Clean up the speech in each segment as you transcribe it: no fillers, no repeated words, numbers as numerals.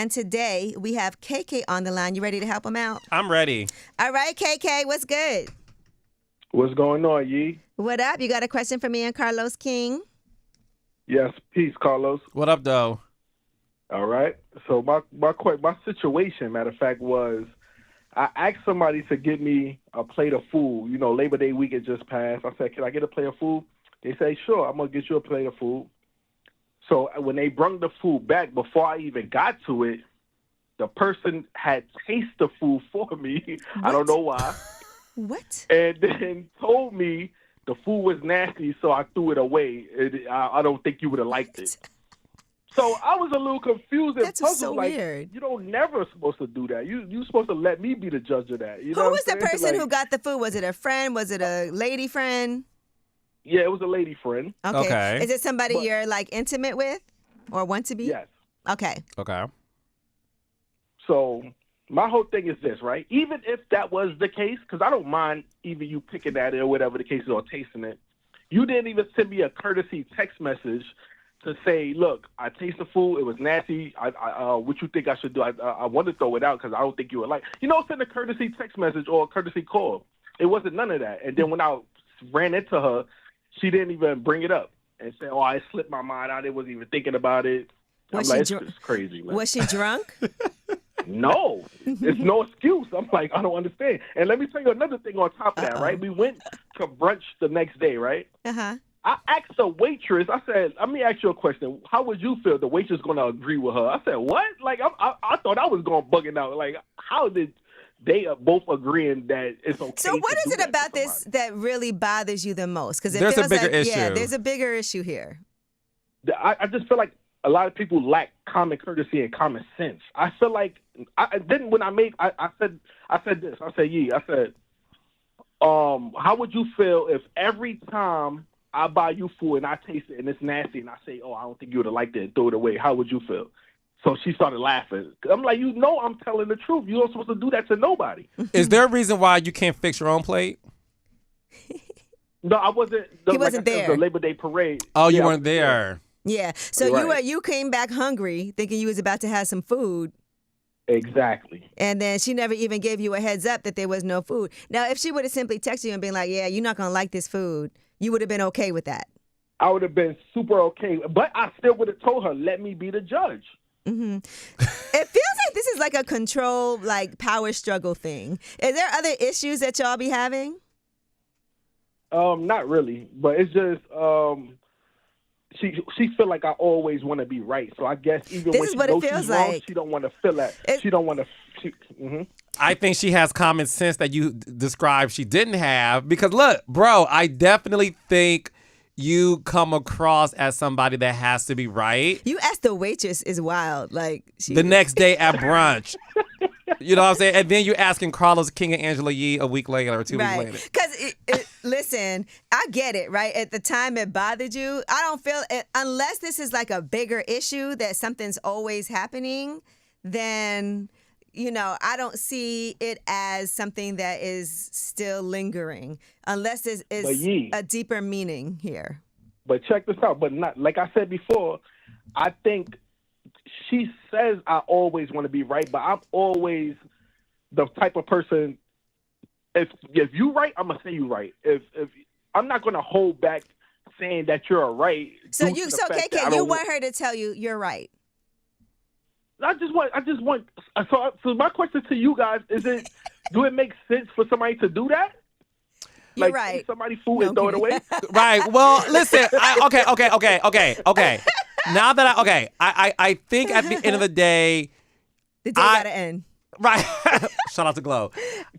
And today we have KK on the line. You ready to help him out? I'm ready. All right, KK, what's good? What's going on, Yee? What up? You got a question for me and Carlos King? Yes, peace, Carlos. What up, though? All right. So my situation, matter of fact, was I asked somebody to get me a plate of food. You know, Labor Day weekend just passed. I said, can I get a plate of food? They say, sure, I'm going to get you a plate of food. So when they brought the food back, before I even got to it, the person had tasted the food for me. What? I don't know why. What? And then told me the food was nasty, so I threw it away. I don't think you would have liked it. So I was a little confused and That's puzzled. so like, weird. You don't never supposed to do that. You supposed to let me be the judge of that. You know Who what was the I'm saying? person Like, who got the food? Was it a friend? Was it a lady friend? Yeah, it was a lady friend. Okay. Is it somebody you're like intimate with or want to be? Yes. Okay. Okay. So my whole thing is this, right? Even if that was the case, because I don't mind even you picking at it or whatever the case is or tasting it, you didn't even send me a courtesy text message to say, look, I tasted the food. It was nasty. What you think I should do? I want to throw it out because I don't think you would like. You know, send a courtesy text message or a courtesy call. It wasn't none of that. And then when I ran into her, she didn't even bring it up and say, oh, I slipped my mind. I wasn't even thinking about it. Was I'm like, she it's crazy, man. Was she drunk? No, it's no excuse. I'm like, I don't understand. And let me tell you another thing on top of that, right? We went to brunch the next day, right? Uh-huh. I asked the waitress, I said, let me ask you a question. How would you feel? The waitress going to agree with her. I said, what? Like, I thought I was going bugging out. Like, how did they both agreeing that it's okay? So what is it about this that really bothers you the most? Because There's a feels bigger like, issue. Yeah, there's a bigger issue here. I just feel like a lot of people lack common courtesy and common sense. I feel like I said this. I said, Yee, I said, how would you feel if every time I buy you food and I taste it and it's nasty and I say, oh, I don't think you would have liked it and throw it away. How would you feel? So she started laughing. I'm like, you know, I'm telling the truth. You're not supposed to do that to nobody. Is there a reason why you can't fix your own plate? No, I wasn't. He wasn't there. The Labor Day parade. Oh, you Yeah, weren't there. Yeah. So Right. you came back hungry thinking you was about to have some food. Exactly. And then she never even gave you a heads up that there was no food. Now, if she would have simply texted you and been like, yeah, you're not going to like this food, you would have been okay with that. I would have been super okay. But I still would have told her, let me be the judge. Mm-hmm. It feels like this is like a control, like power struggle thing. Is there other issues that y'all be having? Not really. But it's just she feel like I always want to be right. So I guess even This when is she what it knows feels she's wrong, like. she don't want to feel that. She don't want to. I think she has common sense that you described she didn't have. Because look, bro, I definitely think you come across as somebody that has to be right. You asked the waitress is wild. Like The next day at brunch. You know what I'm saying? And then you're asking Carlos King and Angela Yee a week later or 2 weeks later. Because, listen, I get it, right? At the time it bothered you. I don't feel it, unless this is like a bigger issue that something's always happening, then, you know, I don't see it as something that is still lingering, unless there is a deeper meaning here. But check this out. But not like I said before, I think she says I always want to be right, but I'm always the type of person. If you right, I'm gonna say you right. If I'm not gonna hold back saying that you're right. So KK, you want her to tell you you're right. I just want. So my question to you guys is: do it make sense for somebody to do that? You're like, right. Take somebody's food and throw it away. Right. Well, listen. Okay. Now that I think at the end of the day, the day gotta end. Right. Shout out to Glow.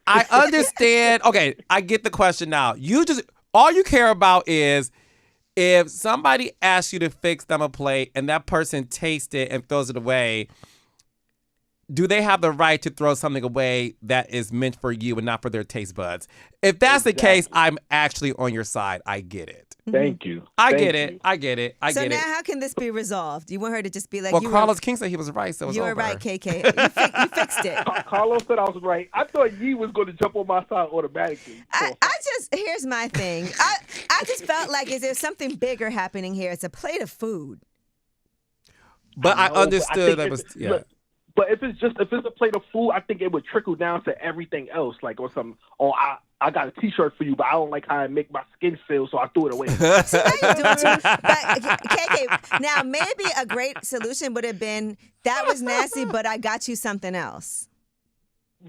I understand. Okay, I get the question now. All you care about is if somebody asks you to fix them a plate and that person tastes it and throws it away, do they have the right to throw something away that is meant for you and not for their taste buds? If that's the case, I'm actually on your side. I get it. Thank you. I get it. So now how can this be resolved? You want her to just be like, well, Carlos King said he was right, so it's you over. were right, KK. You fixed it. Carlos said I was right. I thought Yee was going to jump on my side automatically. Here's my thing. I just felt like, is there something bigger happening here? It's a plate of food. But I understood that was, yeah. Look, But if it's a plate of food, I think it would trickle down to everything else. Like or some, I got a T-shirt for you, but I don't like how I make my skin feel, so I threw it away. See, now you're doing too. But KK, now maybe a great solution would have been that was nasty, but I got you something else.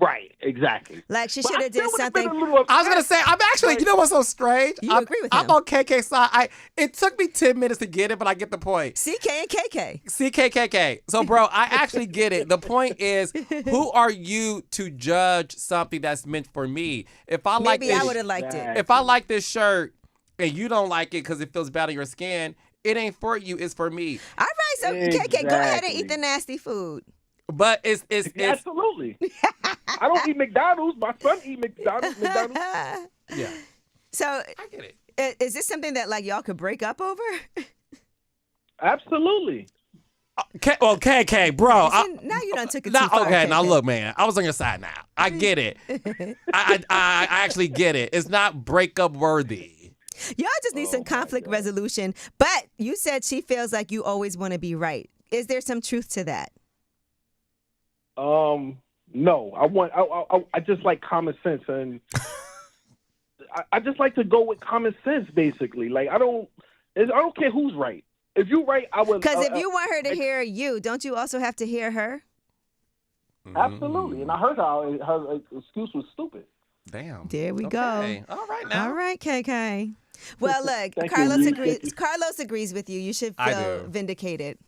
Right, exactly. Like she But should I have did still would've something. been a little I was gonna upset. say, I'm actually. You know what's so strange? You agree with I'm him. on KK's side. It took me 10 minutes to get it, but I get the point. CK and KK. CKKK. So, bro, I actually get it. The point is, who are you to judge something that's meant for me? If I like Maybe this, I would have liked it. if I like this shirt and you don't like it because it feels bad on your skin, it ain't for you. It's for me. All right, so KK, go ahead and eat Exactly. the nasty food. But it's Absolutely. I don't eat McDonald's. My son eat McDonald's. yeah. So I get it. is this something that like y'all could break up over? Absolutely. KK, bro. See, now you done took it too Now, far. okay, now KK. look, man. I was on your side now. I get it. I actually get it. It's not breakup worthy. Y'all just need some conflict resolution. But you said she feels like you always want to be right. Is there some truth to that? No. I just like common sense, and I just like to go with common sense. Basically, like I don't care who's right. If you're right, I would. Because if you want her to hear you, don't you also have to hear her? Absolutely, and I heard her excuse was stupid. Damn. There we Okay. go. All right now. All right, KK. Well, look, Thank you, Carlos Lee. agrees. Thank you. Carlos agrees with you. You should I feel do. vindicated.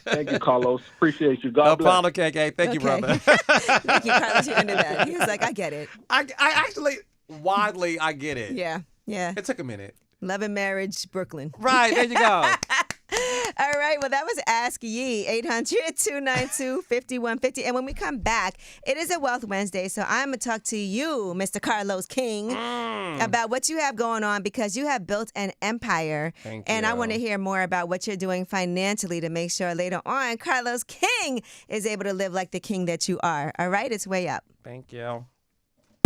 Thank you, Carlos. Appreciate you. No God bless. problem, KK. Thank you, Okay. brother. Thank you, Carlos. You're into that. He was like, I get it. I actually, widely, I get it. Yeah, yeah. It took a minute. Love and Marriage, Brooklyn. Right, there you go. All right, well, that was Ask Yee, 800-292-5150. And when we come back, it is a Wealth Wednesday, so I'm going to talk to you, Mr. Carlos King, about what you have going on because you have built an empire. Thank and I you. want to hear more about what you're doing financially to make sure later on Carlos King is able to live like the king that you are. All right, it's way up. Thank you.